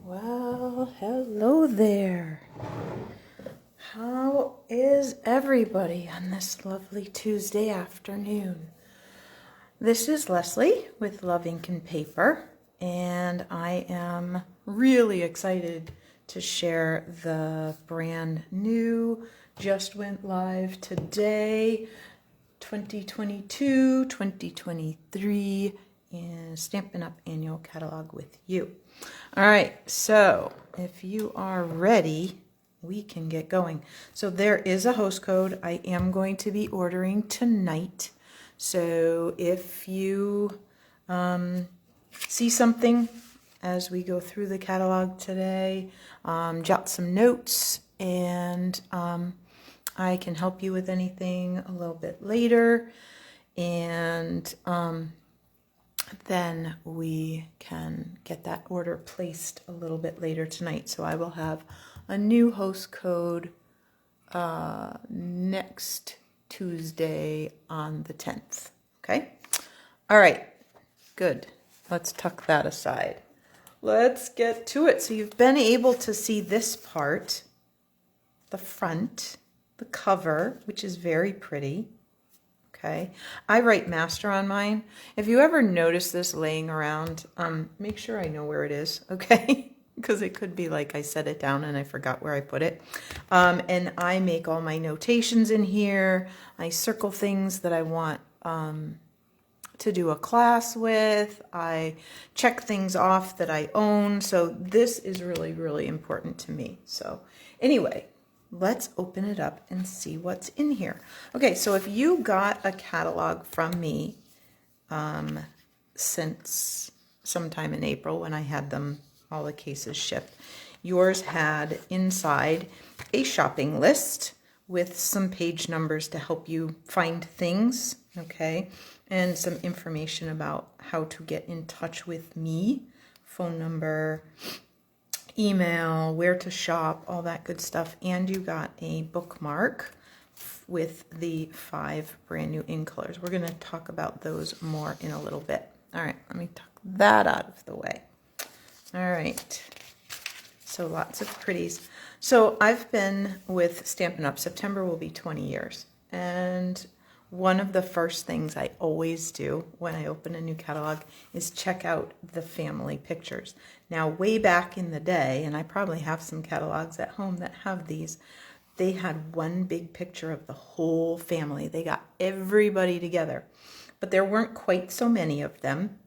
Well, hello there. How is everybody on this lovely Tuesday afternoon? This is Leslie with LuvINK&Paper, and I am really excited to share the brand new, just went live today, 2022-2023 in Stampin' Up! Annual Catalog with you. All right, so if you are ready, we can get going. So there is a host code. I am going to be ordering tonight. So if you see something as we go through the catalog today, jot some notes, and I can help you with anything a little bit later. And then we can get that order placed a little bit later tonight. So I will have a new host code next Tuesday on the 10th. Okay? All right. Good. Let's tuck that aside. Let's get to it. So you've been able to see this part, the front, the cover, which is very pretty. Okay, I write master on mine. If you ever notice this laying around, make sure I know where it is, okay? Because it could be like I set it down and I forgot where I put it. And I make all my notations in here. I circle things that I want to do a class with. I check things off that I own. So this is really, really important to me. So anyway, let's open it up and see what's in here. Okay, so if you got a catalog from me since sometime in April when I had them, all the cases shipped, yours had inside a shopping list with some page numbers to help you find things, okay, and some information about how to get in touch with me, phone number, email, where to shop, all that good stuff. And you got a bookmark with the 5 brand new ink colors. We're going to talk about those more in a little bit. All right, let me tuck that out of the way. All right, so lots of pretties. So I've been with Stampin' Up! September will be 20 years. And one of the first things I always do when I open a new catalog is check out the family pictures. Now, way back in the day, and I probably have some catalogs at home that have these, they had one big picture of the whole family. They got everybody together, but there weren't quite so many of them.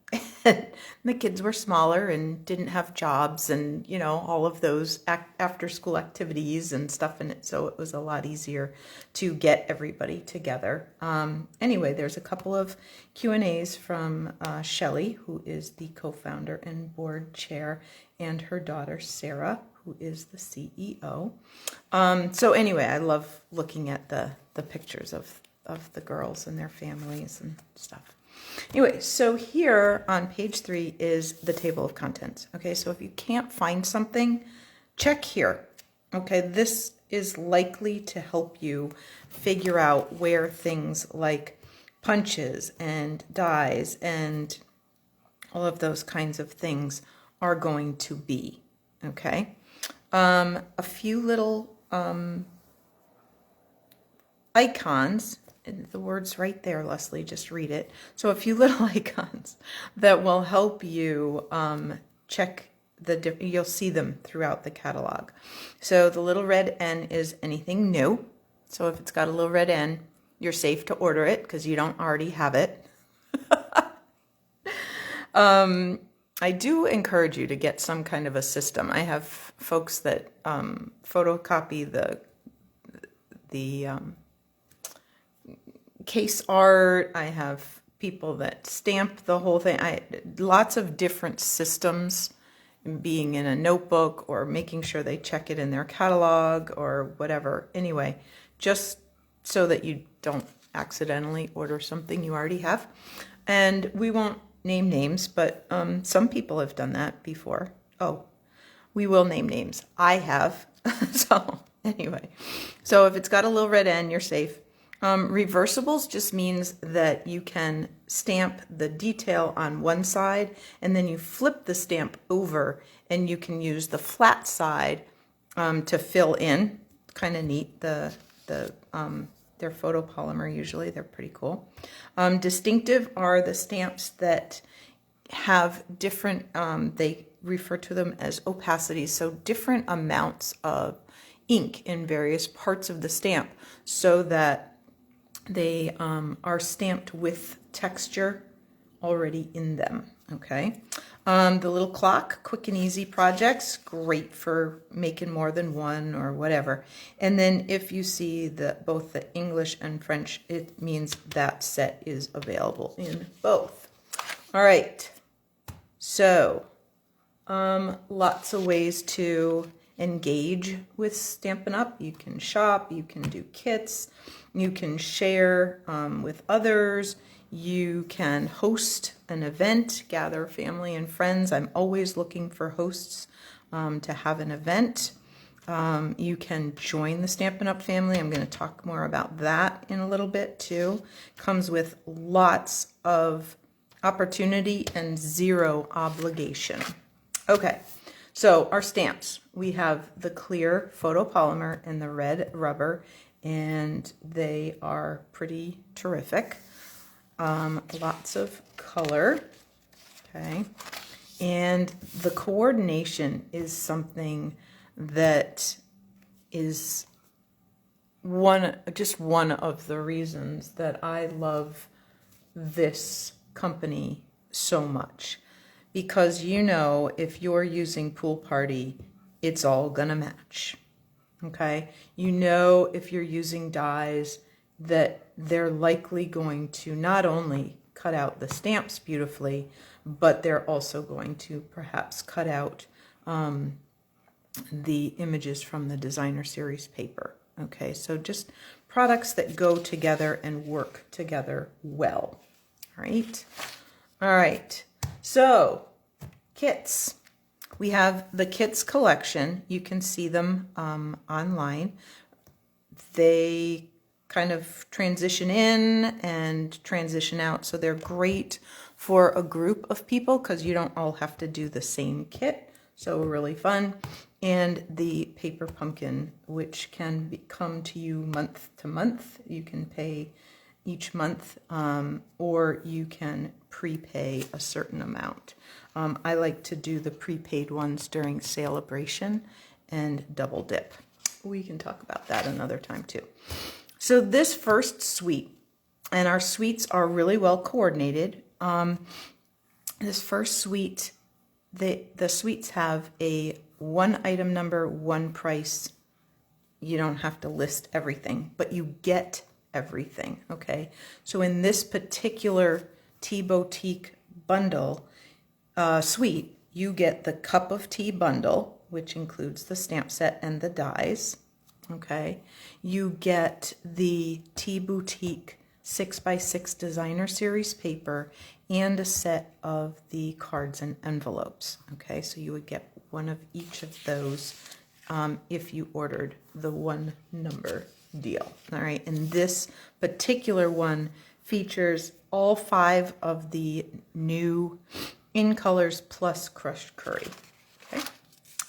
The kids were smaller and didn't have jobs and, you know, all of those after school activities and stuff in it. So it was a lot easier to get everybody together. Anyway, there's a couple of Q&As from Shelley, who is the co-founder and board chair, and her daughter, Sarah, who is the CEO. So anyway, I love looking at the pictures of the girls and their families and stuff. Anyway, so here on page 3 is the table of contents. Okay, so if you can't find something, check here. Okay, this is likely to help you figure out where things like punches and dies and all of those kinds of things are going to be. Okay, a few little icons. The word's right there, Leslie, just read it. So a few little icons that will help you check you'll see them throughout the catalog. So the little red N is anything new. So if it's got a little red N, you're safe to order it because you don't already have it. I do encourage you to get some kind of a system. I have folks that photocopy the case art. I have people that stamp the whole thing. Lots of different systems, being in a notebook or making sure they check it in their catalog or whatever. Anyway, just so that you don't accidentally order something you already have. And we won't name names, but some people have done that before. Oh, we will name names. I have. So anyway, so if it's got a little red N, you're safe. Reversibles just means that you can stamp the detail on one side and then you flip the stamp over and you can use the flat side to fill in. Kind of neat. They're photopolymer usually. They're pretty cool. Distinctive are the stamps that have different, they refer to them as opacities, so different amounts of ink in various parts of the stamp so that they are stamped with texture already in them, okay? The little clock, quick and easy projects, great for making more than one or whatever. And then if you see both the English and French, it means that set is available in both. All right, so lots of ways to engage with Stampin' Up. You can shop, you can do kits, you can share with others, you can host an event, gather family and friends. I'm always looking for hosts to have an event. You can join the Stampin' Up family. I'm going to talk more about that in a little bit too. Comes with lots of opportunity and zero obligation. Okay, so our stamps. We have the clear photopolymer and the red rubber, and they are pretty terrific. Lots of color, okay? And the coordination is something that is just one of the reasons that I love this company so much. Because you know, if you're using Pool Party, it's all gonna match, okay? You know, if you're using dies, that they're likely going to not only cut out the stamps beautifully, but they're also going to perhaps cut out the images from the designer series paper, okay? So just products that go together and work together well, all right? All right. So, kits. We have the kits collection. You can see them online. They kind of transition in and transition out, so they're great for a group of people because you don't all have to do the same kit, so really fun. And the paper pumpkin, which can come to you month to month. You can pay each month, or you can prepay a certain amount. I like to do the prepaid ones during Celebration and double dip. We can talk about that another time too. So this first suite, and our suites are really well coordinated. This first suite, the suites have a one item number, one price. You don't have to list everything, but you get everything, okay? So in this particular Tea Boutique bundle suite, you get the Cup of Tea bundle, which includes the stamp set and the dies, okay? You get the Tea Boutique 6x6 designer series paper and a set of the cards and envelopes, okay? So you would get one of each of those if you ordered the one number deal. All right, and this particular one features all 5 of the new In Colors plus crushed curry. Okay,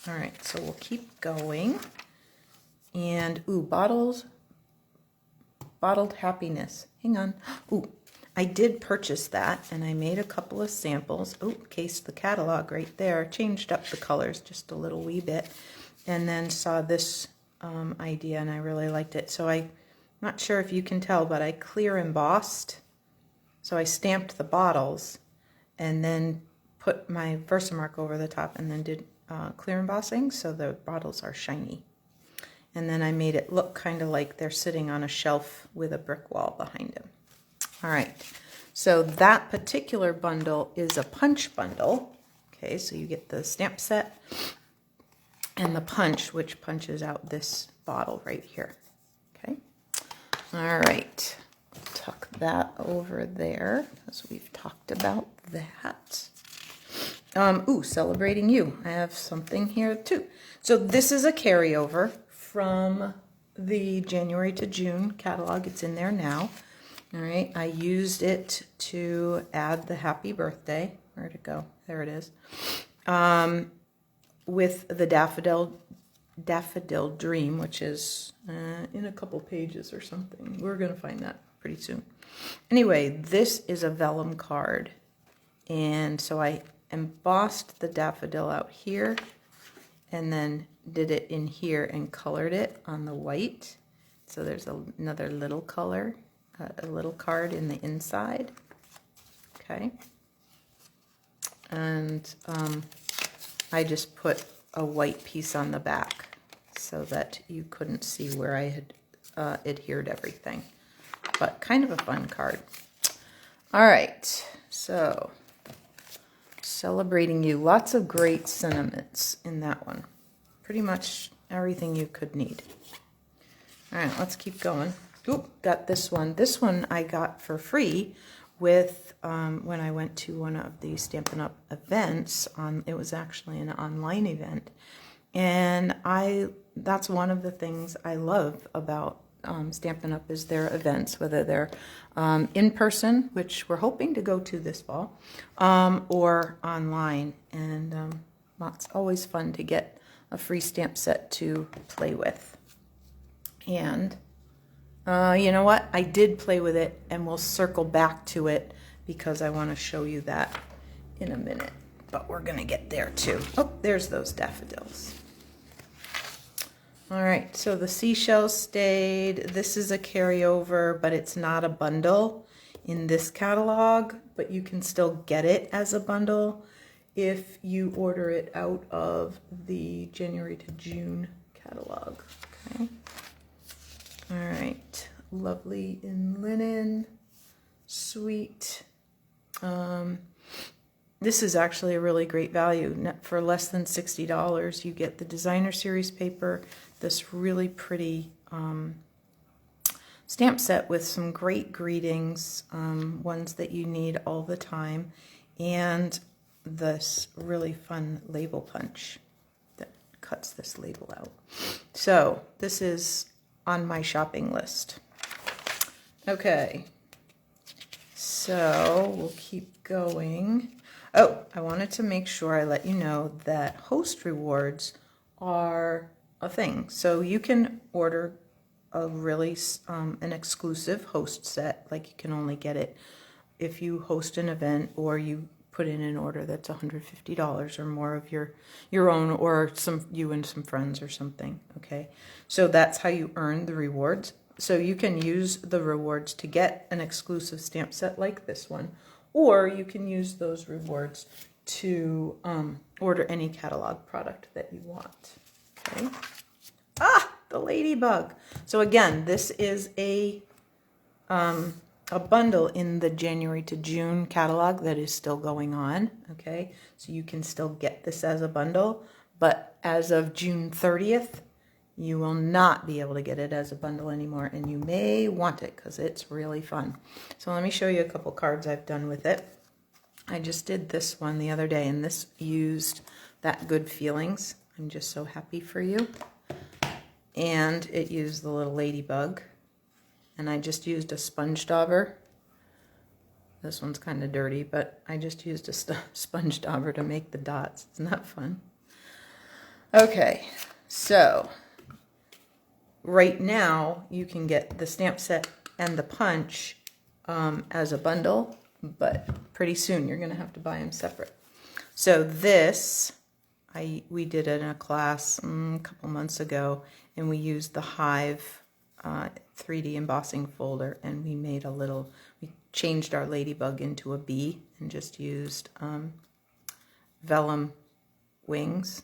all right, so we'll keep going. And ooh, bottled happiness. Hang on. Ooh, I did purchase that, and I made a couple of samples. Oh, cased the catalog right there. Changed up the colors just a little wee bit, and then saw this idea, and I really liked it. So I'm not sure if you can tell, but I clear embossed. So I stamped the bottles, and then put my Versamark over the top, and then did clear embossing, so the bottles are shiny. And then I made it look kind of like they're sitting on a shelf with a brick wall behind them. All right, so that particular bundle is a punch bundle. Okay, so you get the stamp set and the punch, which punches out this bottle right here. Okay, all right, tuck that over there because we've talked about that. Ooh, celebrating you. I have something here too. So this is a carryover from the January to June catalog. It's in there now. All right, I used it to add the happy birthday. Where'd it go? There it is. With the Daffodil Dream, which is in a couple pages or something. We're going to find that pretty soon. Anyway, this is a vellum card. And so I embossed the daffodil out here and then did it in here and colored it on the white. So there's another little color, a little card in the inside. Okay. And I just put a white piece on the back so that you couldn't see where I had adhered everything. But kind of a fun card. All right, so celebrating you. Lots of great sentiments in that one. Pretty much everything you could need. All right, let's keep going. Oop, got this one. This one I got for free with when I went to one of the Stampin' Up! Events. It was actually an online event. And that's one of the things I love about Stampin' Up! Is their events, whether they're in person, which we're hoping to go to this fall, or online. And it's always fun to get a free stamp set to play with. And you know what? I did play with it, and we'll circle back to it because I want to show you that in a minute. But we're going to get there too. Oh, there's those daffodils. All right, so the seashells stayed. This is a carryover, but it's not a bundle in this catalog, but you can still get it as a bundle if you order it out of the January to June catalog. Okay. All right, lovely in linen, sweet. This is actually a really great value. For less than $60, you get the designer series paper, this really pretty stamp set with some great greetings, ones that you need all the time, and this really fun label punch that cuts this label out. So this is on my shopping list. Okay, so we'll keep going. Oh, I wanted to make sure I let you know that host rewards are a thing. So you can order a really an exclusive host set, like you can only get it if you host an event or you put in an order that's $150 or more of your own, or you and some friends or something. Okay, so that's how you earn the rewards. So you can use the rewards to get an exclusive stamp set like this one, or you can use those rewards to order any catalog product that you want. Okay. Ah, the ladybug. So again, this is a bundle in the January to June catalog that is still going on. Okay, so you can still get this as a bundle, but as of June 30th, you will not be able to get it as a bundle anymore, and you may want it because it's really fun. So let me show you a couple cards I've done with it. I just did this one the other day, and this used that Good Feelings. I'm just so happy for you. And it used the little ladybug. And I just used a sponge dauber. This one's kind of dirty, but I just used a sponge dauber to make the dots. Isn't that fun? Okay, so right now you can get the stamp set and the punch as a bundle, but pretty soon you're going to have to buy them separate. So this, we did it in a class a couple months ago, and we used the Hive 3D embossing folder, and we made we changed our ladybug into a bee and just used vellum wings,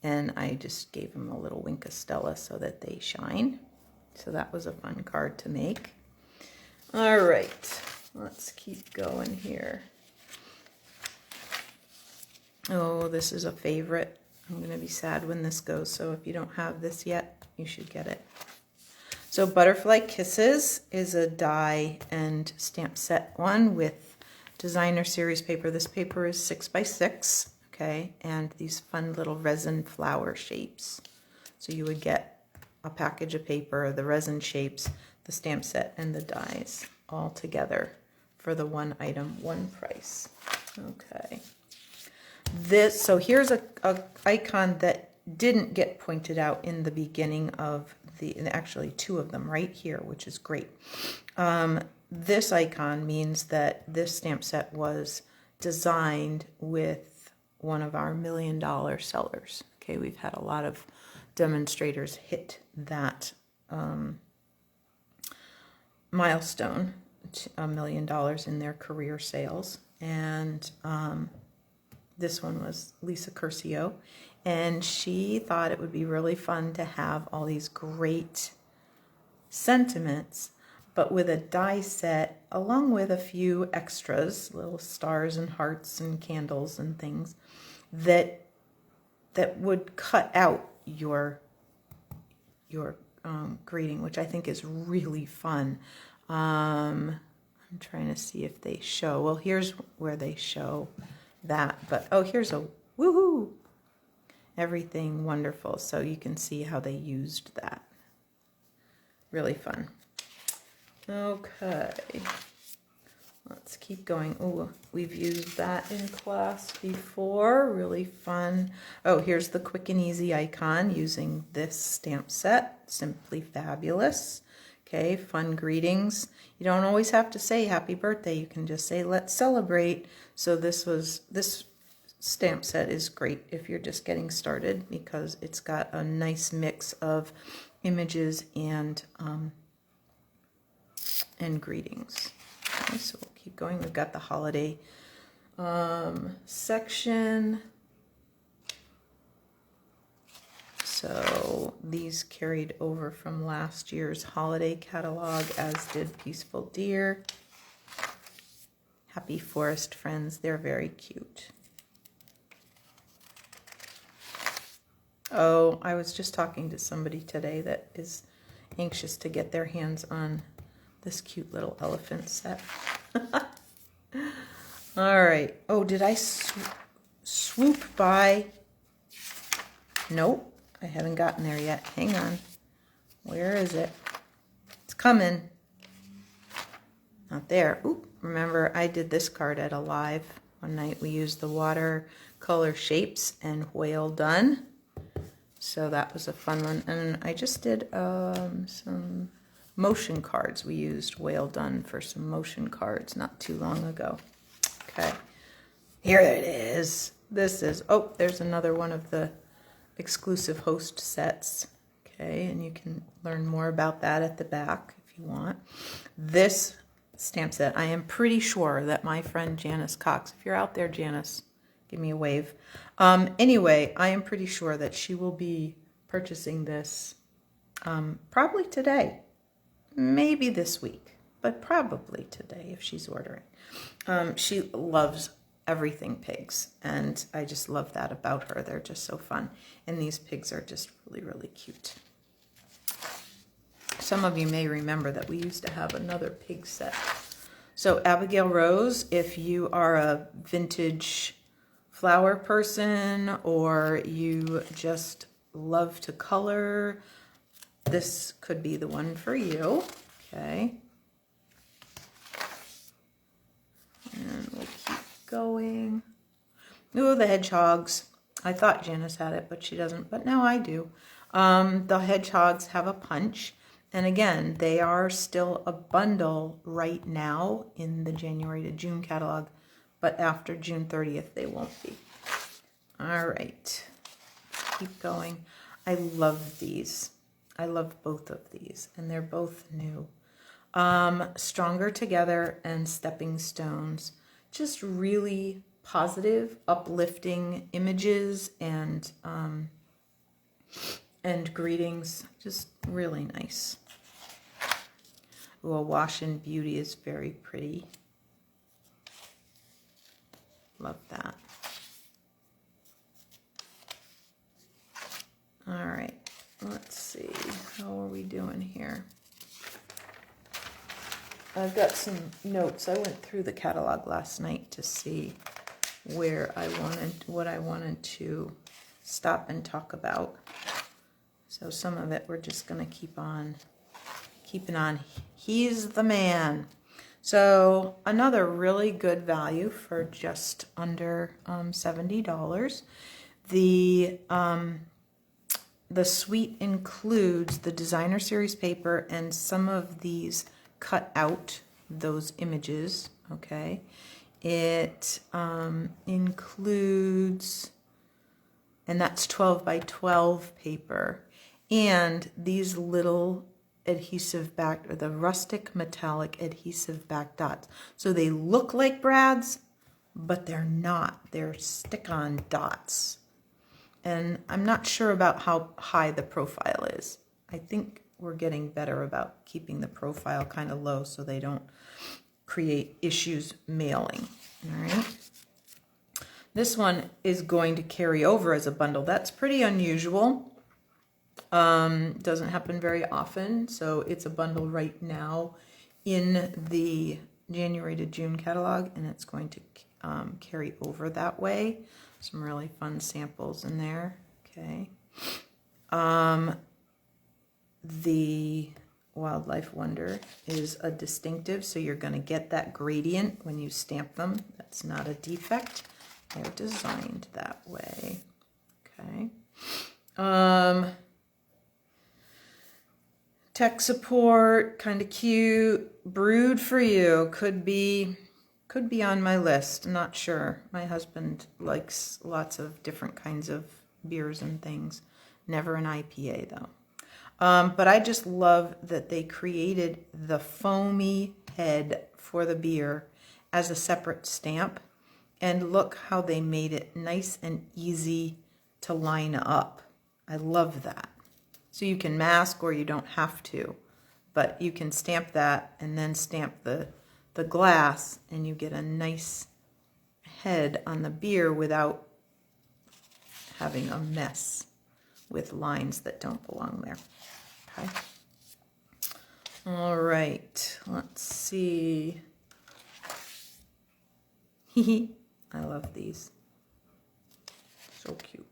and I just gave them a little wink of Stella so that they shine. So that was a fun card to make. All right, let's keep going here. Oh, this is a favorite. I'm going to be sad when this goes, so if you don't have this yet, you should get it. So Butterfly Kisses is a die and stamp set one with designer series paper. This paper is 6x6, okay, and these fun little resin flower shapes. So you would get a package of paper, the resin shapes, the stamp set, and the dies all together for the one item, one price. Okay. So here's a icon that didn't get pointed out in the beginning of actually two of them right here, which is great. This icon means that this stamp set was designed with one of our $1 million sellers. Okay, we've had a lot of demonstrators hit that milestone, $1 million in their career sales, and this one was Lisa Curcio, and she thought it would be really fun to have all these great sentiments, but with a die set, along with a few extras, little stars and hearts and candles and things, that would cut out your greeting, which I think is really fun. I'm trying to see if they show. Well, here's where they show that, but oh, here's a woohoo! Everything wonderful. So you can see how they used that. Really fun. Okay, let's keep going. Oh, we've used that in class before. Really fun. Oh, here's the quick and easy icon using this stamp set. Simply fabulous. Okay, fun greetings. You don't always have to say happy birthday. You can just say let's celebrate. So this stamp set is great if you're just getting started because it's got a nice mix of images and greetings. Okay, so we'll keep going. We've got the holiday section. So these carried over from last year's holiday catalog, as did Peaceful Deer. Happy Forest Friends, they're very cute. Oh, I was just talking to somebody today that is anxious to get their hands on this cute little elephant set. All right. Oh, did I swoop by? Nope, I haven't gotten there yet. Hang on. Where is it? It's coming. Not there. Oop, remember I did this card at a live one night. We used the watercolor shapes and Whale Done. So that was a fun one. And I just did some motion cards. We used Whale Done for some motion cards not too long ago. Okay, here it is. This is, oh, there's another one of the exclusive host sets. Okay, and you can learn more about that at the back if you want. This stamp set, I am pretty sure that my friend Janice Cox, if you're out there, Janice, give me a wave. Anyway, I am pretty sure that she will be purchasing this probably today. Maybe this week, but probably today if she's ordering. She loves everything pigs, and I just love that about her. They're just so fun, and these pigs are just really, really cute. Some of you may remember that we used to have another pig set. So Abigail Rose, if you are a vintage flower person or you just love to color, this could be the one for you. Okay. And we'll keep going. Ooh, the hedgehogs. I thought Janice had it, but she doesn't. But now I do. The hedgehogs have a punch. And again, they are still a bundle right now in the January to June catalog. But after June 30th, they won't be. All right. Keep going. I love these. I love both of these, and they're both new. Stronger Together and Stepping Stones. Just really positive, uplifting images and greetings. Just really nice. Ooh, a Wash in Beauty is very pretty. Love that. All right, let's see. How are we doing here? I've got some notes. I went through the catalog last night to see what I wanted to stop and talk about. So some of it we're just going to keep on keeping on. He's the man. So another really good value for just under $70. The suite includes the designer series paper and some of these cut out those images. Okay, it includes, and that's 12 by 12 paper, and these little adhesive back, or the rustic metallic adhesive back dots. So they look like brads, but they're not. They're stick-on dots. And I'm not sure about how high the profile is. I think we're getting better about keeping the profile kind of low so they don't create issues mailing. All right. This one is going to carry over as a bundle. That's pretty unusual. Doesn't happen very often. So it's a bundle right now in the January to June catalog, and it's going to carry over that way. Some really fun samples in there. Okay. The Wildlife Wonder is a distinctive, so you're going to get that gradient when you stamp them. That's not a defect. They're designed that way. Okay. Tech support, kind of cute. Brewed for You could be on my list. I'm not sure. My husband likes lots of different kinds of beers and things. Never an IPA though. But I just love that they created the foamy head for the beer as a separate stamp. And look how they made it nice and easy to line up. I love that. So you can mask or you don't have to. But you can stamp that and then stamp the glass, and you get a nice head on the beer without having a mess with lines that don't belong there. Okay. All right, let's see. I love these. So cute.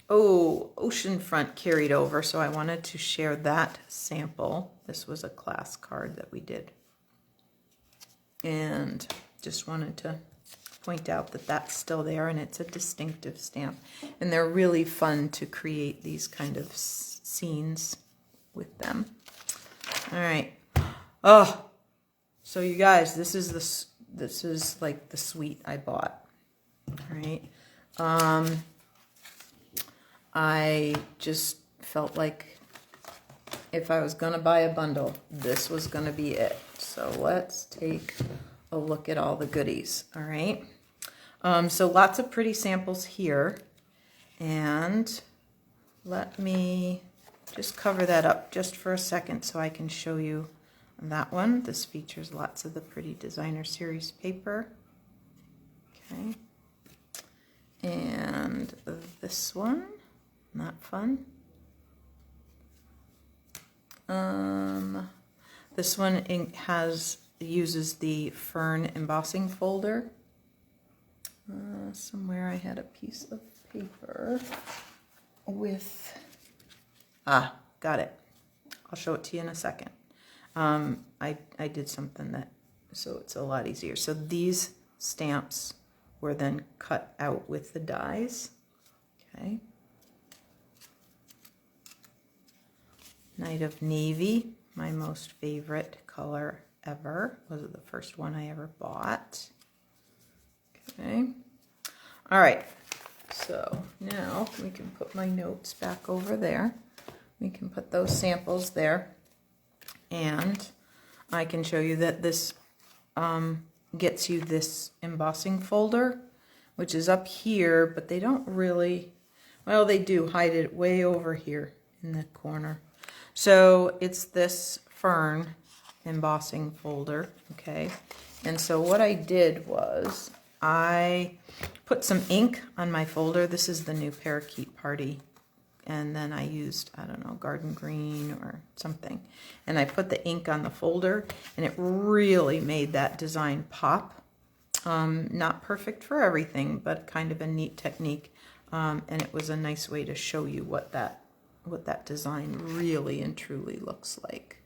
Oh, Oceanfront carried over, so I wanted to share that sample. This was a class card that we did. And just wanted to point out that that's still there, and it's a distinctive stamp. And they're really fun to create these kind of scenes with them. All right. Oh, so you guys, this is like the suite I bought. All right. I just felt like if I was going to buy a bundle, this was going to be it. So let's take a look at all the goodies. All right. So lots of pretty samples here. And let me just cover that up just for a second so I can show you that one. This features lots of the pretty designer series paper. Okay. And this one, not fun. This one uses the fern embossing folder. Somewhere I had a piece of paper with, got it. I'll show it to you in a second. I did something so it's a lot easier. So these stamps were then cut out with the dies. Okay. Night of Navy, my most favorite color ever. Was the first one I ever bought. Okay. All right. So now we can put my notes back over there. We can put those samples there. And I can show you that this gets you this embossing folder, which is up here, but they don't really, well, they do hide it way over here in the corner. So it's this fern embossing folder, okay? And so what I did was I put some ink on my folder. This is the new Parakeet Party. And then I used, I don't know, garden green or something. And I put the ink on the folder, and it really made that design pop. Not perfect for everything, but kind of a neat technique. And it was a nice way to show you what that what that design really and truly looks like.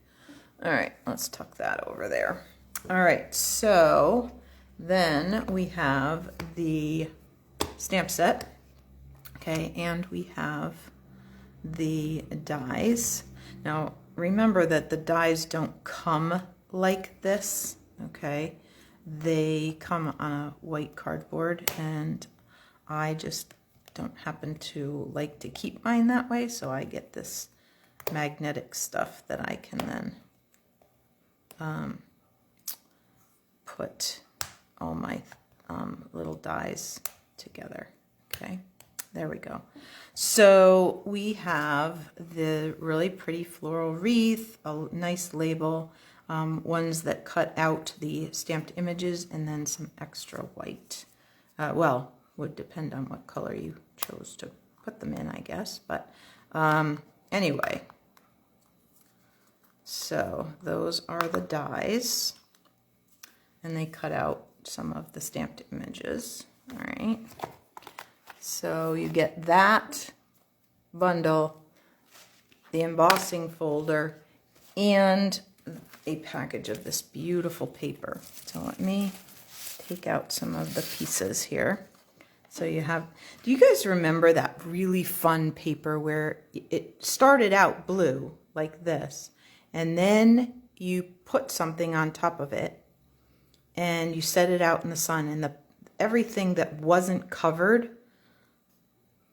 All right, let's tuck that over there. All right, so then we have the stamp set, okay, and we have the dies. Now, remember that the dies don't come like this, okay? They come on a white cardboard, and I just don't happen to like to keep mine that way, so I get this magnetic stuff that I can then put all my little dies together. Okay, there we go. So we have the really pretty floral wreath, a nice label, ones that cut out the stamped images, and then some extra white. Well, would depend on what color you chose to put them in, I guess. But anyway, so those are the dies, and they cut out some of the stamped images. All right, so you get that bundle, the embossing folder, and a package of this beautiful paper. So let me take out some of the pieces here. So you have, do you guys remember that really fun paper where it started out blue like this, and then you put something on top of it and you set it out in the sun, and everything that wasn't covered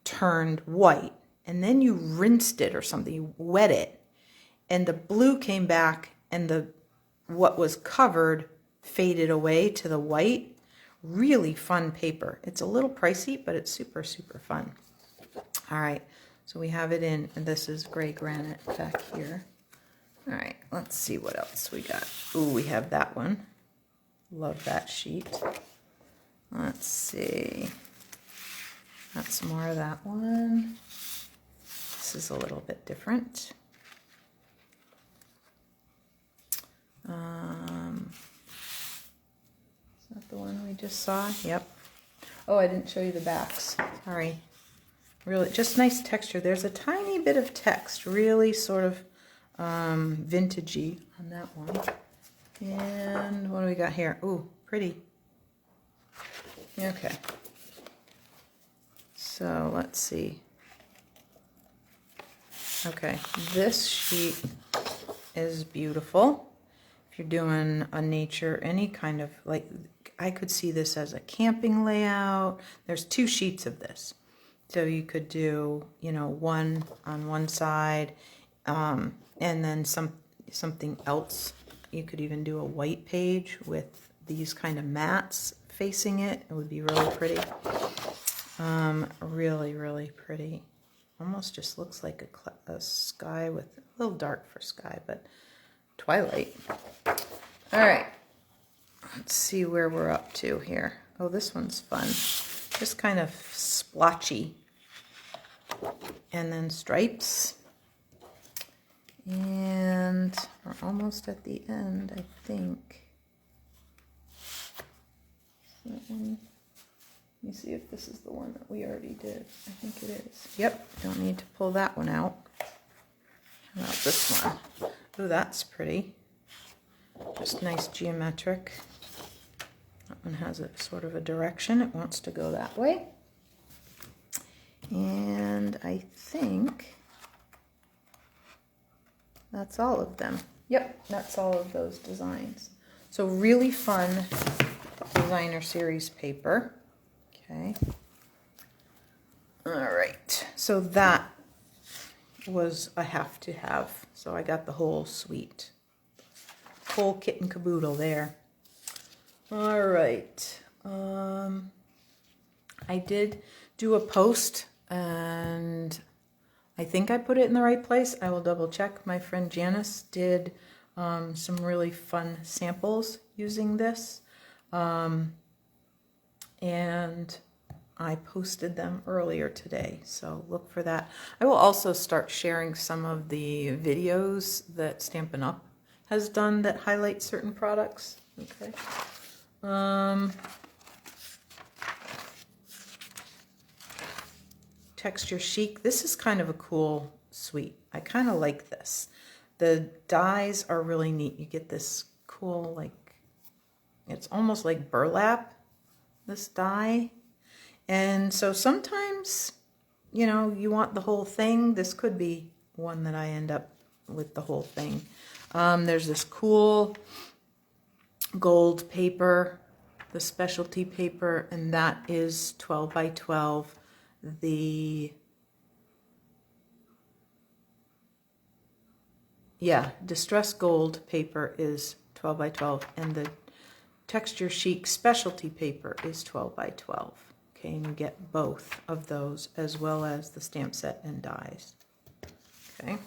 turned white, and then you rinsed it or something, you wet it, and the blue came back, and what was covered faded away to the white. Really fun paper. It's a little pricey, but it's super, super fun. All right, so we have it in, and this is gray granite back here. All right, let's see what else we got. Ooh, we have that one. Love that sheet. Let's see. Got some more of that one. This is a little bit different. Is that the one we just saw? Yep. Oh, I didn't show you the backs. Sorry. Really, just nice texture. There's a tiny bit of text, really sort of vintagey on that one. And what do we got here? Ooh, pretty. Okay. So let's see. Okay, this sheet is beautiful. If you're doing a nature, any kind of, like, I could see this as a camping layout. There's 2 sheets of this. So you could do, you know, one on one side, and then something else. You could even do a white page with these kind of mats facing it. It would be really pretty. Really, really pretty. Almost just looks like a sky with a little dark for sky, but twilight. All right. Let's see where we're up to here. Oh, this one's fun. Just kind of splotchy. And then stripes. And we're almost at the end, I think. That one. Let me see if this is the one that we already did. I think it is. Yep, don't need to pull that one out. How about this one? Oh, that's pretty. Just nice geometric. That one has a sort of a direction. It wants to go that way. And I think that's all of them. Yep, that's all of those designs. So really fun designer series paper. Okay. All right. So that was a have to have. So I got the whole suite. Whole kit and caboodle there. All right. I did do a post, and I think I put it in the right place. I will double check. My friend Janice did some really fun samples using this. And I posted them earlier today, so look for that. I will also start sharing some of the videos that Stampin' Up! Has done that highlight certain products. Okay. Texture Chic. This is kind of a cool sweet. I kind of like this. The dies are really neat. You get this cool, like, it's almost like burlap, this die. And so sometimes, you know, you want the whole thing. This could be one that I end up with the whole thing. There's this cool gold paper, the specialty paper, and that is 12 by 12. Distress gold paper is 12 by 12, and the texture chic specialty paper is 12 by 12. Okay, and you get both of those as well as the stamp set and dies. Okay.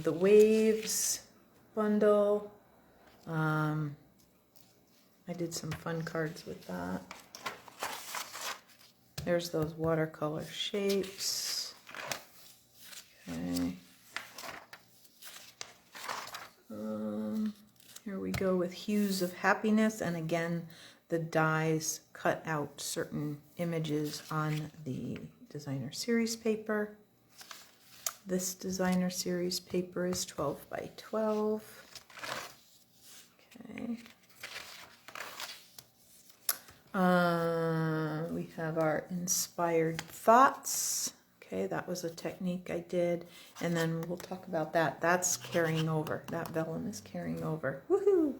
The Waves bundle. I did some fun cards with that. There's those watercolor shapes. Okay. Here we go with Hues of Happiness, and again, the dies cut out certain images on the designer series paper. This designer series paper is 12 by 12. Okay. We have our Inspired Thoughts. Okay, that was a technique I did, and then we'll talk about that. That's carrying over. That vellum is carrying over. Woohoo!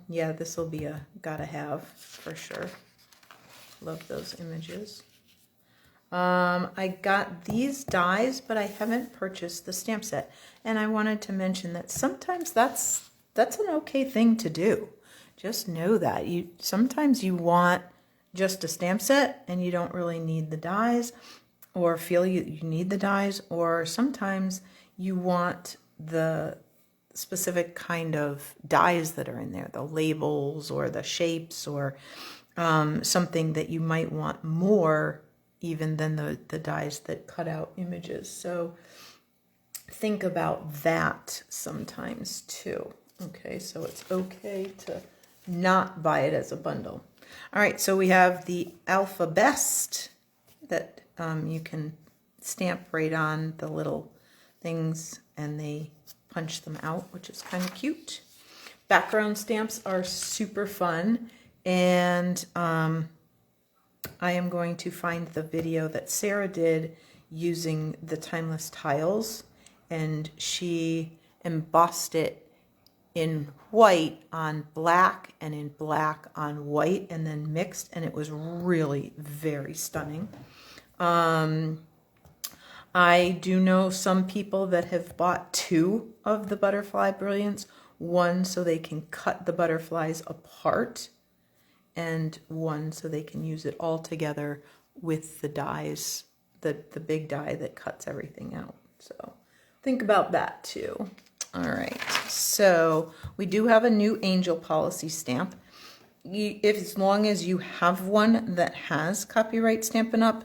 Yeah, this will be a gotta have for sure. Love those images. I got these dies, but I haven't purchased the stamp set, and I wanted to mention that sometimes that's an okay thing to do. Just know that sometimes you want just a stamp set and you don't really need the dies, or feel you need the dies, or sometimes you want the specific kind of dies that are in there, the labels or the shapes, or something that you might want more even than the dies that cut out images. So think about that sometimes too. Okay, so it's okay to not buy it as a bundle. All right, so we have the Alpha Best that you can stamp right on the little things and they punch them out, which is kind of cute. Background stamps are super fun, and I am going to find the video that Sarah did using the timeless tiles, and she embossed it in white on black and in black on white and then mixed, and it was really very stunning. I do know some people that have bought two of the Butterfly Brilliance, one so they can cut the butterflies apart, and one so they can use it all together with the dies, the big die that cuts everything out. So think about that too. All right, so we do have a new Angel Policy stamp. As long as you have one that has copyright Stampin' Up,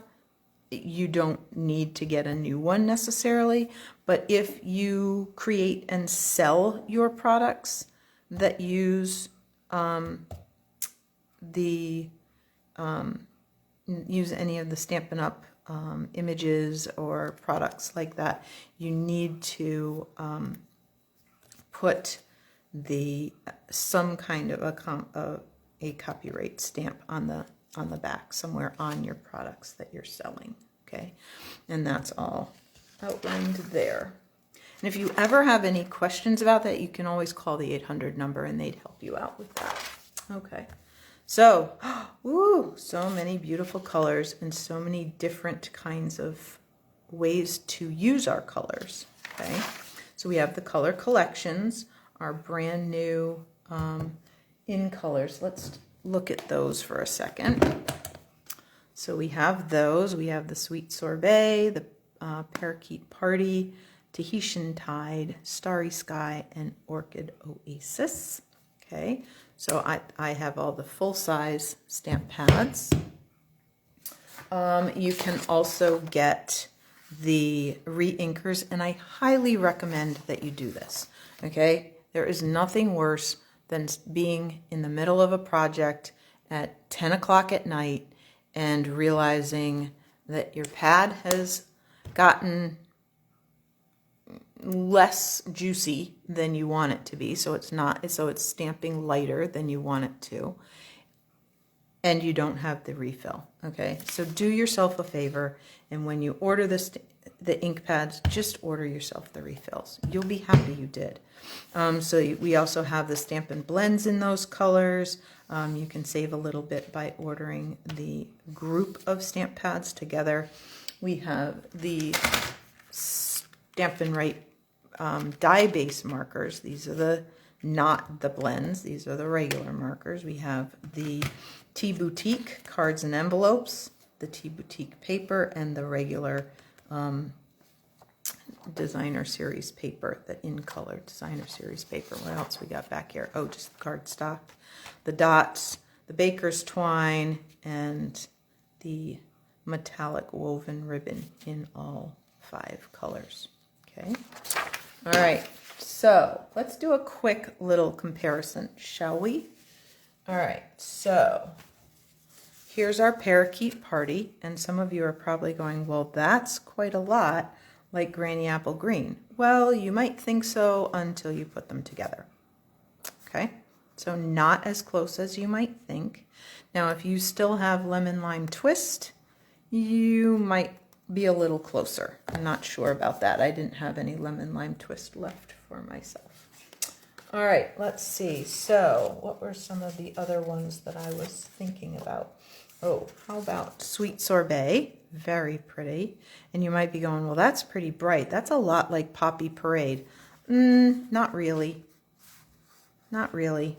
you don't need to get a new one necessarily. But if you create and sell your products that use use any of the Stampin' Up images or products like that, you need to put some kind of a copyright stamp on the back somewhere on your products that you're selling. Okay, and that's all outlined there. And if you ever have any questions about that, you can always call the 800 number and they'd help you out with that. Okay, so so many beautiful colors and so many different kinds of ways to use our colors. Okay, so we have the color collections, our brand new in colors. Let's look at those for a second. So we have those. We have the Sweet Sorbet, the Parakeet Party, Tahitian Tide, Starry Sky, and Orchid Oasis. Okay, so I have all the full-size stamp pads. You can also get the re-inkers, and I highly recommend that you do this. Okay, there is nothing worse than being in the middle of a project at 10 o'clock at night and realizing that your pad has gotten less juicy than you want it to be, so it's stamping lighter than you want it to, and you don't have the refill. Okay, so do yourself a favor, and when you order the ink pads, just order yourself the refills. You'll be happy you did. So we also have the Stampin' blends in those colors. You can save a little bit by ordering the group of stamp pads together. We have the Stampin' Right die base markers. These are not the blends, these are the regular markers. We have the Tea Boutique cards and envelopes, the Tea Boutique paper, and the regular designer series paper, the in color designer series paper. What else we got back here? Oh, just the cardstock, the dots, the baker's twine, and the metallic woven ribbon in all 5 colors. Okay. All right. So let's do a quick little comparison, shall we? All right. So here's our parakeet party, and some of you are probably going, well, that's quite a lot like Granny Apple Green. Well, you might think so until you put them together. Okay, so not as close as you might think. Now, if you still have Lemon Lime Twist, you might be a little closer. I'm not sure about that. I didn't have any Lemon Lime Twist left for myself. All right, let's see. So what were some of the other ones that I was thinking about? Oh, how about Sweet Sorbet? Very pretty. And you might be going, well, that's pretty bright. That's a lot like Poppy Parade. Not really. Not really.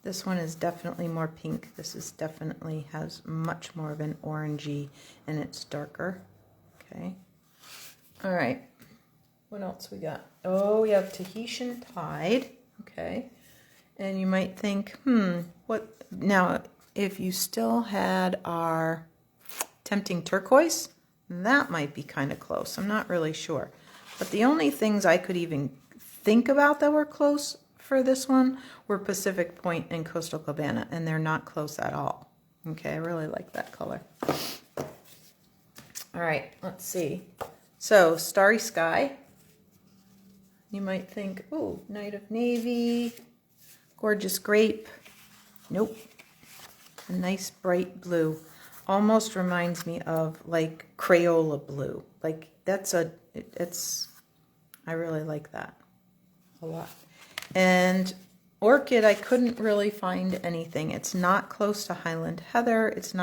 This one is definitely more pink. This is definitely has much more of an orangey, and it's darker. Okay. All right. What else we got? Oh, we have Tahitian Tide. Okay. And you might think, what now? If you still had our Tempting Turquoise, that might be kind of close. I'm not really sure. But the only things I could even think about that were close for this one were Pacific Point and Coastal Cabana, and they're not close at all. Okay, I really like that color. All right, let's see. So, Starry Sky. You might think, oh, Night of Navy, Gorgeous Grape. Nope. A nice bright blue. Almost reminds me of like Crayola blue. Like I really like that a lot. And Orchid, I couldn't really find anything. It's not close to Highland Heather. It's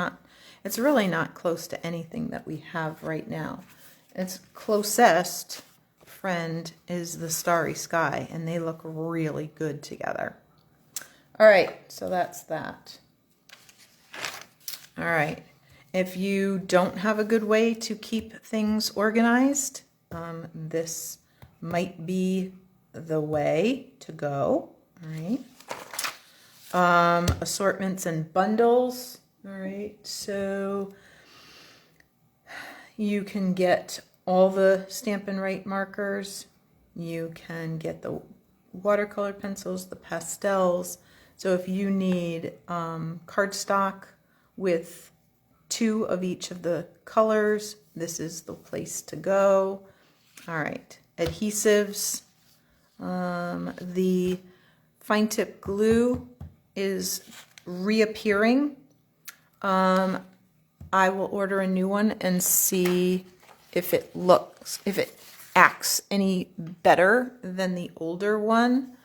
really not close to anything that we have right now. Its closest friend is the Starry Sky, and they look really good together. All right, so that's that. All right, if you don't have a good way to keep things organized, this might be the way to go. All right, assortments and bundles. All right, so you can get all the Stampin' Right markers. You can get the watercolor pencils, the pastels. So if you need cardstock with 2 of each of the colors, this is the place to go. All right, adhesives. The fine tip glue is reappearing. I will order a new one and see if it acts any better than the older one.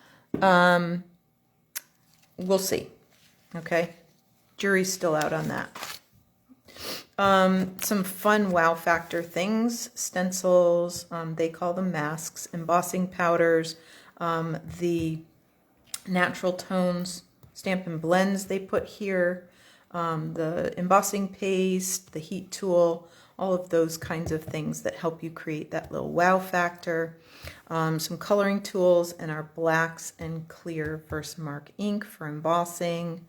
We'll see. Okay, jury's still out on that. Some fun wow factor things, stencils, they call them masks, embossing powders, the natural tones, Stampin' blends they put here, the embossing paste, the heat tool, all of those kinds of things that help you create that little wow factor. Some coloring tools, and our blacks and clear Versamark ink for embossing.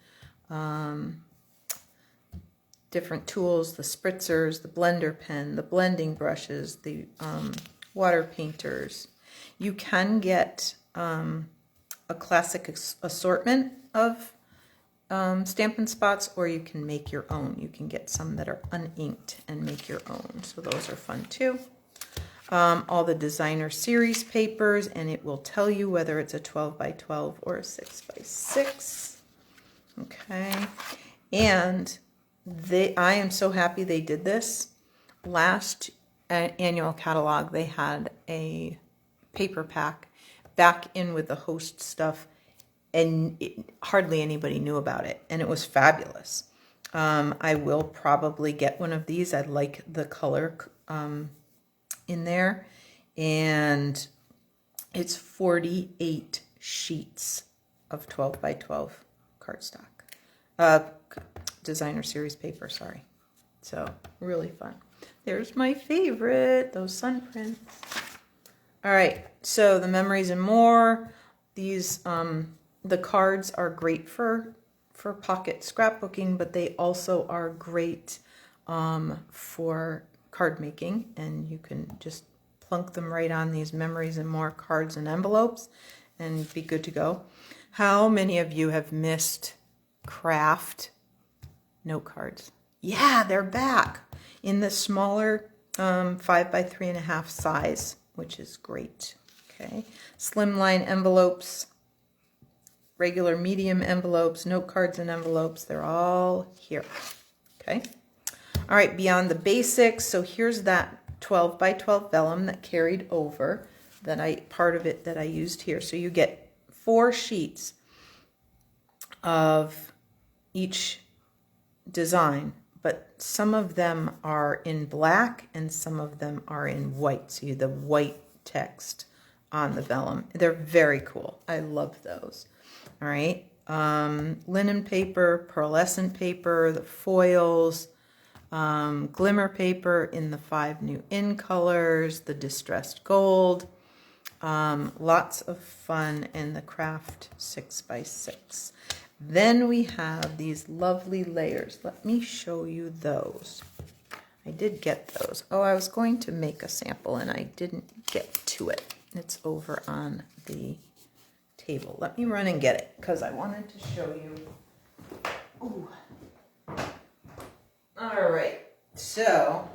Different tools, the spritzers, the blender pen, the blending brushes, the water painters. You can get a classic assortment of Stampin' Spots, or you can make your own. You can get some that are uninked and make your own. So those are fun too. all the designer series papers, and it will tell you whether it's a 12 by 12 or a 6 by 6. Okay, and I am so happy they did this. Last annual catalog, they had a paper pack back in with the host stuff, and hardly anybody knew about it, and it was fabulous. I will probably get one of these. I like the color in there, and it's 48 sheets of 12 by 12 cardstock, designer series paper, sorry. So really fun. There's my favorite, those sun prints. All right, so the memories and more. These the cards are great for pocket scrapbooking, but they also are great for card making, and you can just plunk them right on these memories and more cards and envelopes and be good to go. How many of you have missed craft note cards? Yeah, they're back in the smaller 5 by 3.5 size, which is great. Okay, slimline envelopes, regular medium envelopes, note cards and envelopes, they're all here. Okay, all right, beyond the basics. So here's that 12 by 12 vellum that carried over, part of it that I used here. So you get 4 sheets of each design, but some of them are in black and some of them are in white. So you have the white text on the vellum. They're very cool. I love those. All right. Linen paper, pearlescent paper, the foils, glimmer paper in the 5 new in colors, the distressed gold, lots of fun in the craft 6 by 6. Then we have these lovely layers. Let me show you those. I did get those. Oh, I was going to make a sample and I didn't get to it. It's over on the table. Let me run and get it because I wanted to show you. Ooh. All right, so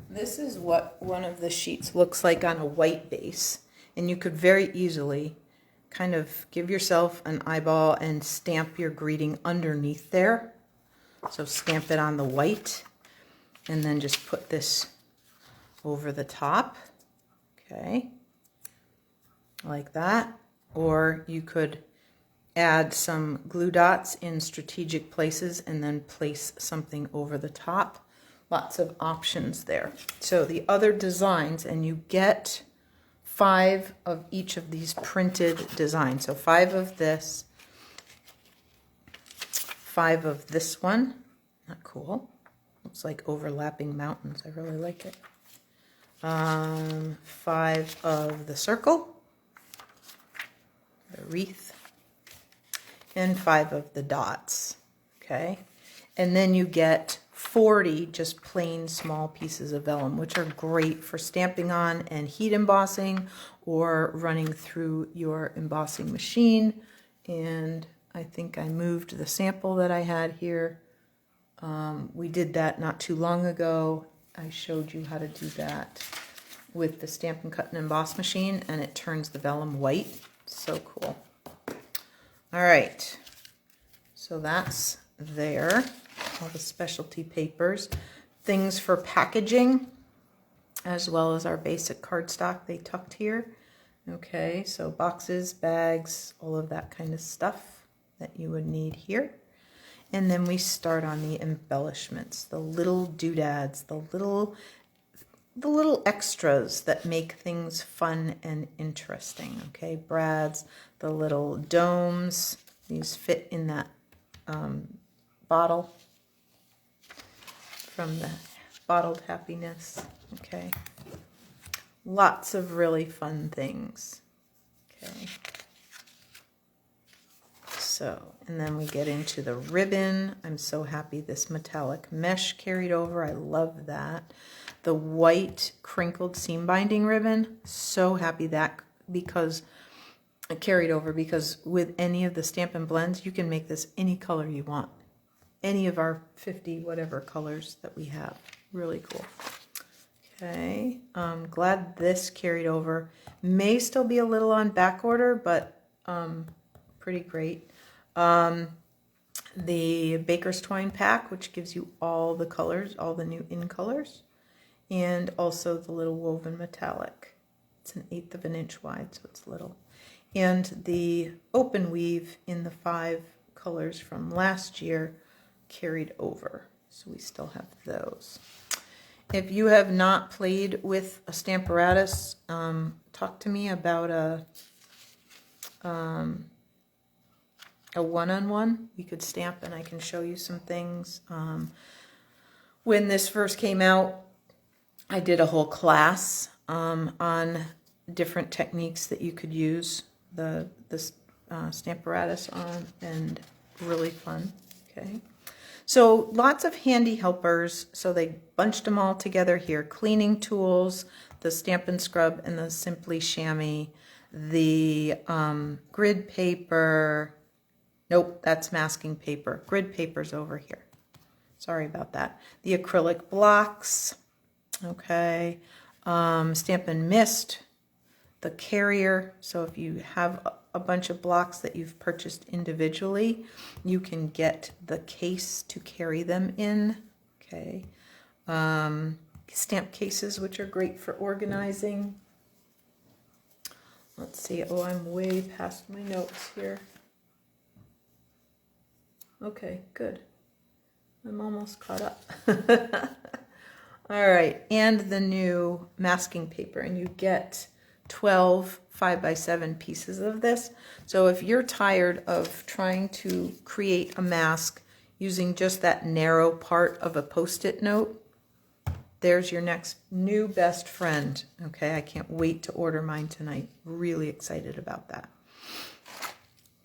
this is what one of the sheets looks like on a white base, and you could very easily kind of give yourself an eyeball and stamp your greeting underneath there. So stamp it on the white and then just put this over the top. Okay, like that. Or you could add some glue dots in strategic places and then place something over the top. Lots of options there. So the other designs, and you get 5 of each of these printed designs. So 5 of this, 5 of this one. Not cool. Looks like overlapping mountains. I really like it. 5 of the circle, the wreath, and 5 of the dots. Okay, and then you get 40 just plain small pieces of vellum, which are great for stamping on and heat embossing or running through your embossing machine. And I think I moved the sample that I had here. We did that not too long ago. I showed you how to do that with the Stampin' Cut and Emboss machine, and it turns the vellum white. So cool. All right, so that's there. All the specialty papers, things for packaging, as well as our basic cardstock they tucked here. Okay, so boxes, bags, all of that kind of stuff that you would need here. And then we start on the embellishments, the little doodads, the little extras that make things fun and interesting. Okay, brads, the little domes, these fit in that bottle from the Bottled Happiness. Okay, lots of really fun things. Okay, so, and then we get into the ribbon. I'm so happy this metallic mesh carried over. I love that. The white crinkled seam binding ribbon, so happy that because it carried over, because with any of the Stampin' Blends, you can make this any color you want. Any of our 50 whatever colors that we have. Really cool. Okay, glad this carried over. May still be a little on back order, but pretty great. The Baker's Twine pack, which gives you all the colors, all the new in colors, and also the little woven metallic. It's 1/8 of an inch wide, so it's little. And the open weave in the 5 colors from last year carried over, so we still have those. If you have not played with a Stamparatus, talk to me about a one-on-one. We could stamp and I can show you some things. When this first came out, I did a whole class on different techniques that you could use the Stamparatus on, and really fun. Okay. So lots of handy helpers. So they bunched them all together here. Cleaning tools, the Stampin' Scrub and the Simply Chamois, the grid paper. Nope, that's masking paper. Grid paper's over here. Sorry about that. The acrylic blocks. Okay. Stampin' Mist, the carrier. So if you have a bunch of blocks that you've purchased individually, you can get the case to carry them in. Okay. Stamp cases, which are great for organizing. Let's see. Oh, I'm way past my notes here. Okay, good. I'm almost caught up. All right, and the new masking paper, and you get 12 5x7 pieces of this. So if you're tired of trying to create a mask using just that narrow part of a Post-it note, there's your next new best friend. Okay, I can't wait to order mine tonight. Really excited about that.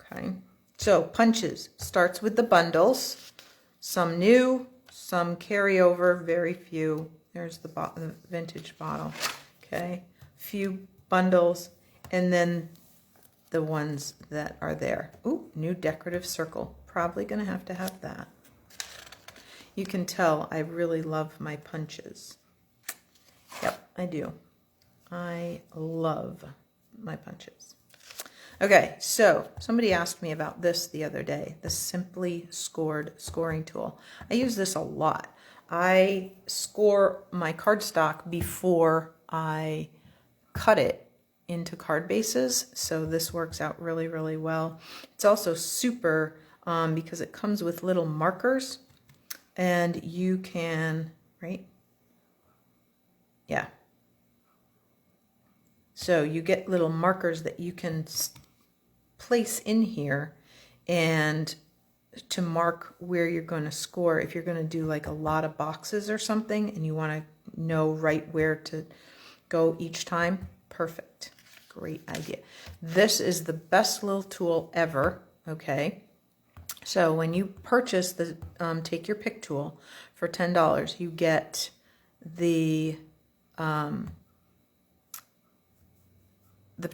Okay, so punches starts with the bundles. Some new, some carryover, very few. There's the vintage bottle. Okay, few bundles, and then the ones that are there. Ooh, new decorative circle. Probably going to have that. You can tell I really love my punches. Yep, I do. I love my punches. Okay, so somebody asked me about this the other day, the Simply Scored scoring tool. I use this a lot. I score my cardstock before I cut it into card bases, so this works out really, really well. It's also super because it comes with little markers, and you can, right? Yeah. So you get little markers that you can place in here and to mark where you're going to score. If you're going to do like a lot of boxes or something and you want to know right where to go each time, perfect. Great idea. This is the best little tool ever. Okay. So when you purchase the Take Your Pick tool for $10, you get the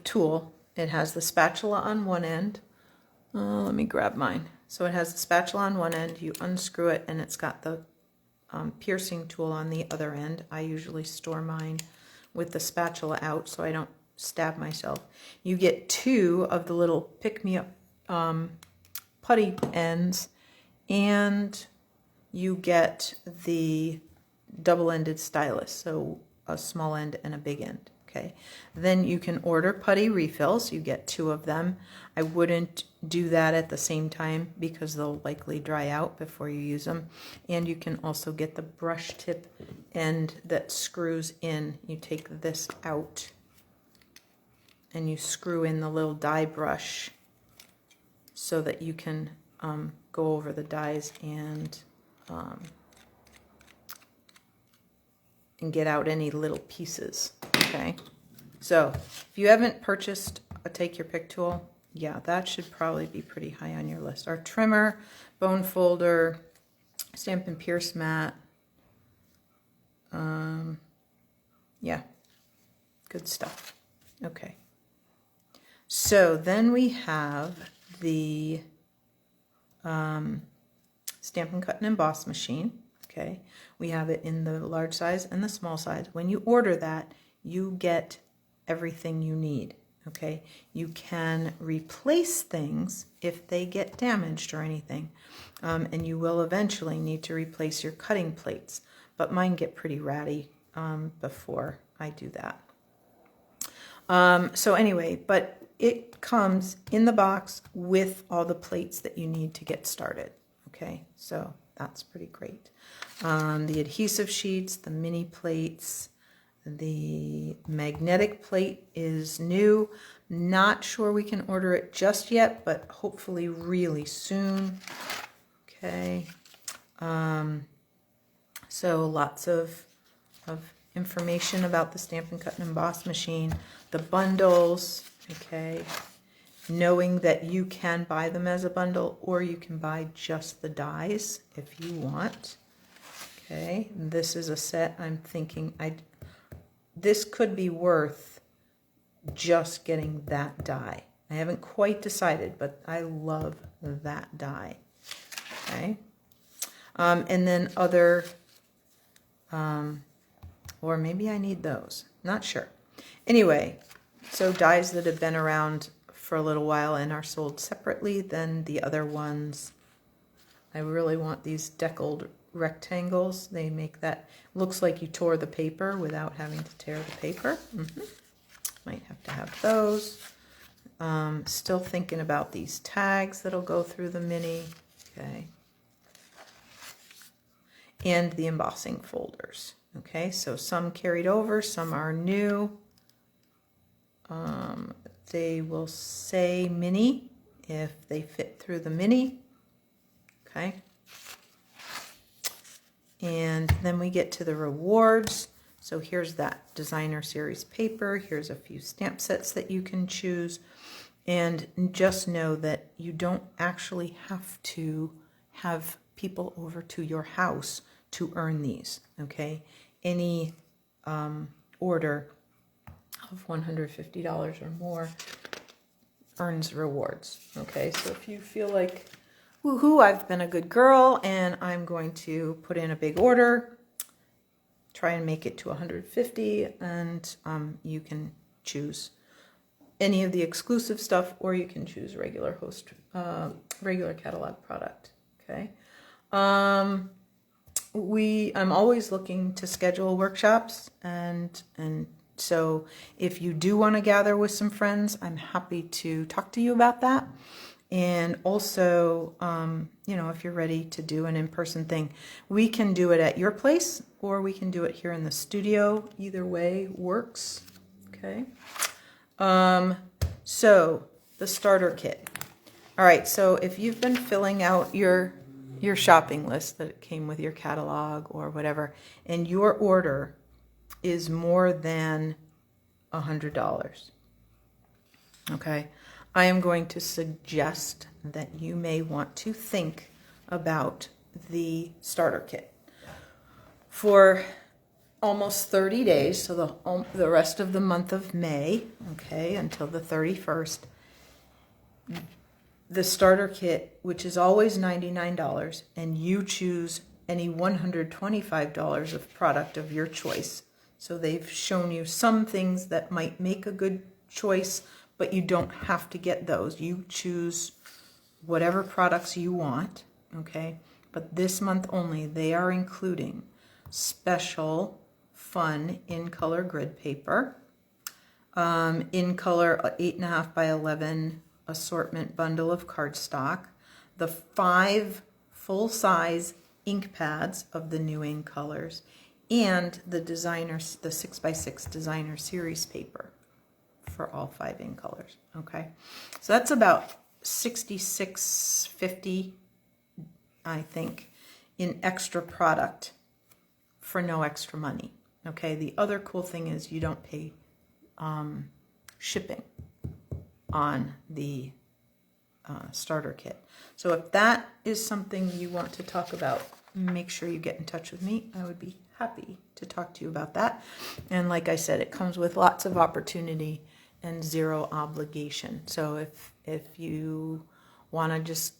tool. It has the spatula on one end. Let me grab mine. So it has the spatula on one end. You unscrew it, and it's got the piercing tool on the other end. I usually store mine with the spatula out so I don't stab myself. You get 2 of the little pick-me-up putty ends, and you get the double-ended stylus, so a small end and a big end. Okay, then you can order putty refills. You get 2 of them. I wouldn't do that at the same time because they'll likely dry out before you use them. And you can also get the brush tip end that screws in. You take this out and you screw in the little die brush so that you can go over the dies and get out any little pieces. Okay, so if you haven't purchased a Take Your Pick tool, yeah, that should probably be pretty high on your list. Our trimmer, bone folder, Stampin' Pierce mat. Yeah, good stuff. Okay, so then we have the Stampin' Cut and Emboss machine. okay? We have it in the large size and the small size. When you order that, you get everything you need, okay? You can replace things if they get damaged or anything, and you will eventually need to replace your cutting plates, but mine get pretty ratty before I do that. So anyway, but it comes in the box with all the plates that you need to get started, okay? So that's pretty great. The adhesive sheets, the mini plates, the magnetic plate is new. Not sure we can order it just yet, but hopefully really soon. Okay. So lots of information about the Stampin' Cut and Emboss machine, the bundles, okay. Knowing that you can buy them as a bundle or you can buy just the dies if you want. Okay, this is a set I'm thinking this could be worth just getting that die. I haven't quite decided, but I love that die. Okay, and then other, or maybe I need those, not sure. Anyway, so dies that have been around for a little while and are sold separately than the other ones. I really want these deckled rectangles. They make that, looks like you tore the paper without having to tear the paper. Might have to have those. Still thinking about these tags that'll go through the mini. Okay. And the embossing folders. Okay, so some carried over, some are new. They will say mini if they fit through the mini. Okay. And then we get to the rewards. So here's that designer series paper. Here's a few stamp sets that you can choose. And just know that you don't actually have to have people over to your house to earn these, okay? Any order of $150 or more earns rewards, okay? So if you feel like, woohoo, I've been a good girl and I'm going to put in a big order, try and make it to 150, and you can choose any of the exclusive stuff, or you can choose regular regular catalog product, okay? I'm always looking to schedule workshops, and so if you do want to gather with some friends, I'm happy to talk to you about that. And also, you know, if you're ready to do an in-person thing, we can do it at your place or we can do it here in the studio. Either way works, okay? So the starter kit. All right, so if you've been filling out your shopping list that came with your catalog or whatever, and your order is more than $100, okay, I am going to suggest that you may want to think about the starter kit. For almost 30 days, so the rest of the month of May, okay, until the 31st, the starter kit, which is always $99, and you choose any $125 of product of your choice. So they've shown you some things that might make a good choice, but you don't have to get those. You choose whatever products you want, okay? But this month only, they are including special fun in color grid paper, in color 8.5 by 11 assortment bundle of cardstock, the 5 full-size ink pads of the new ink colors, and the 6x6 designer series paper for all 5 ink colors. Okay, so that's about $66.50, I think, in extra product for no extra money. Okay, the other cool thing is you don't pay shipping on the starter kit. So if that is something you want to talk about, make sure you get in touch with me. I would be happy to talk to you about that. And like I said, it comes with lots of opportunity and zero obligation. So if you want to just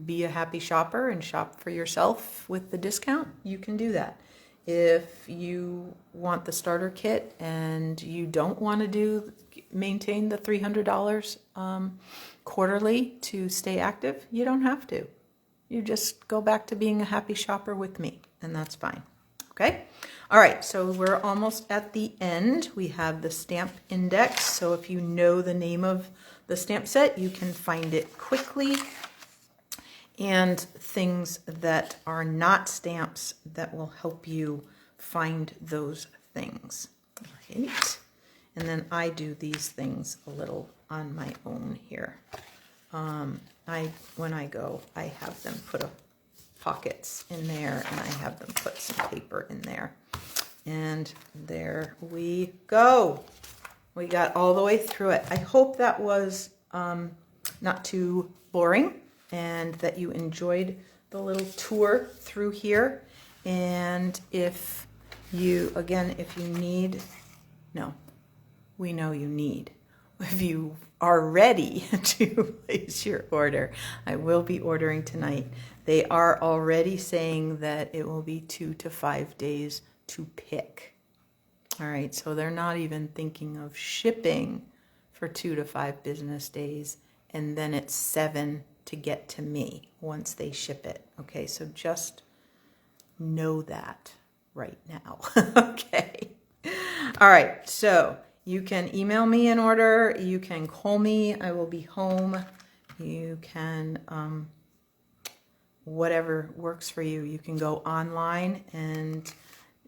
be a happy shopper and shop for yourself with the discount, you can do that. If you want the starter kit and you don't want to maintain the $300 quarterly to stay active, you don't have to. You just go back to being a happy shopper with me, and that's fine. Okay? All right, so we're almost at the end. We have the stamp index, so if you know the name of the stamp set, you can find it quickly. And things that are not stamps that will help you find those things. Right. And then I do these things a little on my own here. When I go, I have them put pockets in there, and I have them put some paper in there. And there we go. We got all the way through it. I hope that was not too boring, and that you enjoyed the little tour through here. And if you, again, if you need, no, we know you need, if you are ready to place your order, I will be ordering tonight. They are already saying that it will be 2 to 5 days to pick. All right, so they're not even thinking of shipping for 2 to 5 business days, and then it's 7 to get to me once they ship it. Okay, so just know that right now. Okay. All right, so you can email me an order. You can call me. I will be home. You can, whatever works for you. You can go online and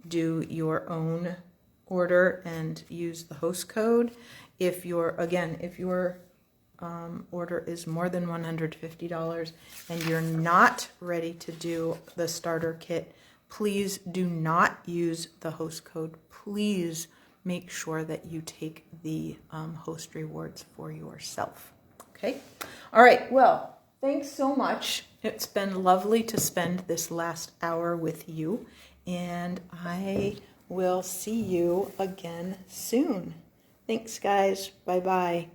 do your own order and use the host code. If your order is more than $150 and you're not ready to do the starter kit, please do not use the host code. Please make sure that you take the host rewards for yourself. Okay? All right. Well, thanks so much. It's been lovely to spend this last hour with you, and I will see you again soon. Thanks, guys. Bye-bye.